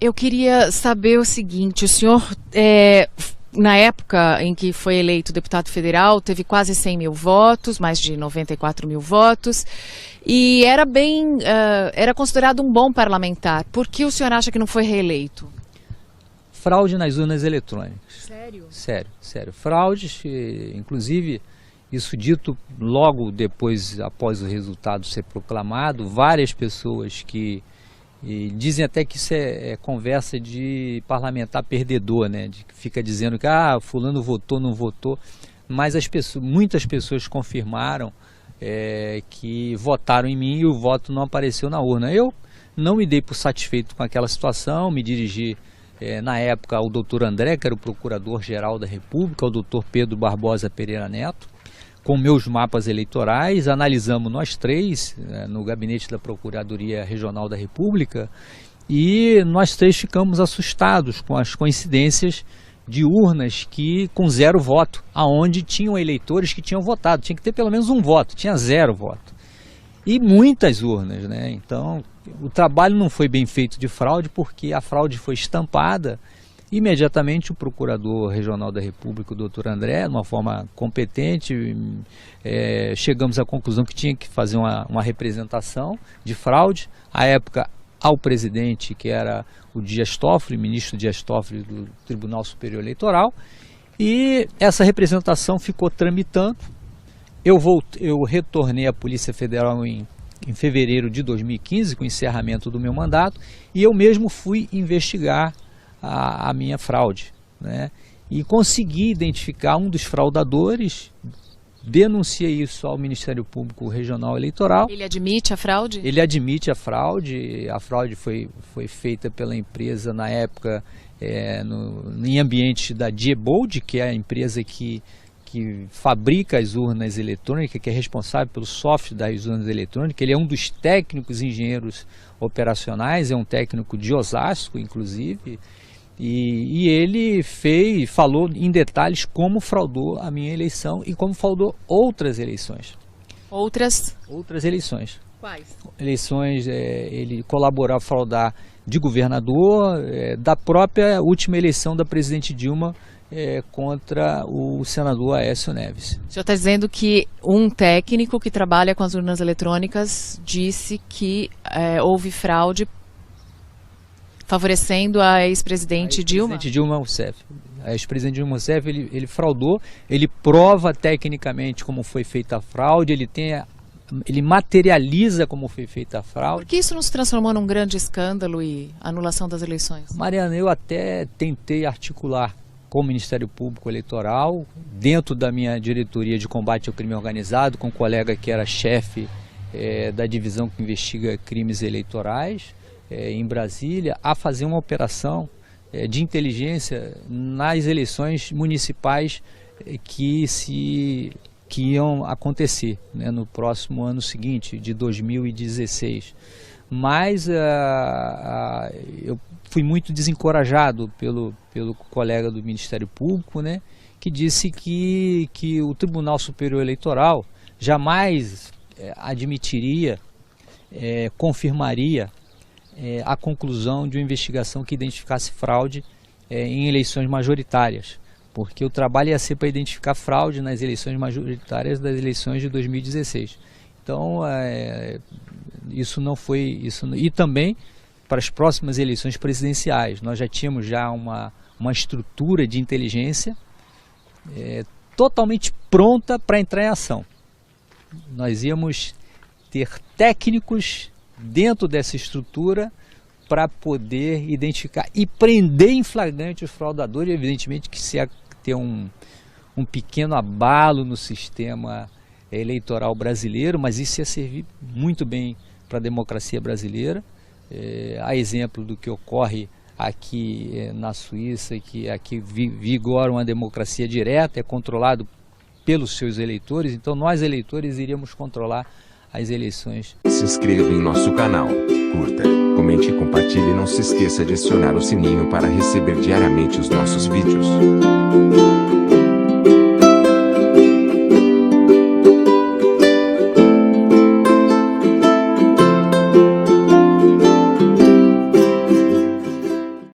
Eu queria saber o seguinte, o senhor, na época em que foi eleito deputado federal, teve quase 100 mil votos, mais de 94 mil votos, e era considerado um bom parlamentar. Por que o senhor acha que não foi reeleito? Fraude nas urnas eletrônicas. Sério? Sério. Fraudes, inclusive, isso dito logo depois, após o resultado ser proclamado, várias pessoas que dizem até que isso é conversa de parlamentar perdedor, né? De que fica dizendo que fulano votou, não votou, mas muitas pessoas confirmaram que votaram em mim e o voto não apareceu na urna. Eu não me dei por satisfeito com aquela situação, me dirigi na época ao doutor André, que era o Procurador-Geral da República, ao doutor Pedro Barbosa Pereira Neto, com meus mapas eleitorais, analisamos nós três no gabinete da Procuradoria Regional da República e nós três ficamos assustados com as coincidências de urnas com 0 voto, aonde tinham eleitores que tinham votado, tinha que ter pelo menos 1 voto, tinha 0 voto. E muitas urnas, né? Então o trabalho não foi bem feito de fraude porque a fraude foi estampada. Imediatamente o Procurador Regional da República, o doutor André, de uma forma competente, chegamos à conclusão que tinha que fazer uma representação de fraude, à época ao presidente, que era o Dias Toffoli, ministro Dias Toffoli do Tribunal Superior Eleitoral, e essa representação ficou tramitando. Eu retornei à Polícia Federal em fevereiro de 2015, com o encerramento do meu mandato, e eu mesmo fui investigar a minha fraude, né? E consegui identificar um dos fraudadores, denunciei isso ao Ministério Público Regional Eleitoral. Ele admite a fraude? Ele admite a fraude foi feita pela empresa na época em ambiente da Diebold, que é a empresa que fabrica as urnas eletrônicas, que é responsável pelo software das urnas eletrônicas. Ele é um dos técnicos engenheiros operacionais, é um técnico de Osasco, inclusive, e ele falou em detalhes como fraudou a minha eleição e como fraudou outras eleições. Outras eleições. Quais? Eleições, ele colaborou a fraudar de governador, da própria última eleição da presidente Dilma, contra o senador Aécio Neves. O senhor está dizendo que um técnico que trabalha com as urnas eletrônicas disse que houve fraude favorecendo a ex-presidente Dilma? Dilma Rousseff. A ex-presidente Dilma Rousseff, ele fraudou, ele prova tecnicamente como foi feita a fraude, ele materializa como foi feita a fraude. Por que isso não se transformou num grande escândalo e anulação das eleições? Mariana, eu até tentei articular com o Ministério Público Eleitoral, dentro da minha diretoria de combate ao crime organizado, com um colega que era chefe da divisão que investiga crimes eleitorais em Brasília, a fazer uma operação de inteligência nas eleições municipais que iam acontecer, né, no próximo ano seguinte, de 2016. Mas eu fui muito desencorajado pelo colega do Ministério Público, né, que disse que o Tribunal Superior Eleitoral jamais admitiria, confirmaria a conclusão de uma investigação que identificasse fraude em eleições majoritárias, porque o trabalho ia ser para identificar fraude nas eleições majoritárias das eleições de 2016. Então, isso não foi... E também para as próximas eleições presidenciais. Nós já tínhamos uma estrutura de inteligência totalmente pronta para entrar em ação. Nós íamos ter técnicos dentro dessa estrutura para poder identificar e prender em flagrante os fraudadores. Evidentemente que se ia ter um pequeno abalo no sistema eleitoral brasileiro, mas isso ia servir muito bem para a democracia brasileira. A exemplo do que ocorre aqui na Suíça, que aqui vigora uma democracia direta, é controlado pelos seus eleitores, então nós eleitores iríamos controlar as eleições. Se inscreva em nosso canal, curta, comente e compartilhe e não se esqueça de acionar o sininho para receber diariamente os nossos vídeos.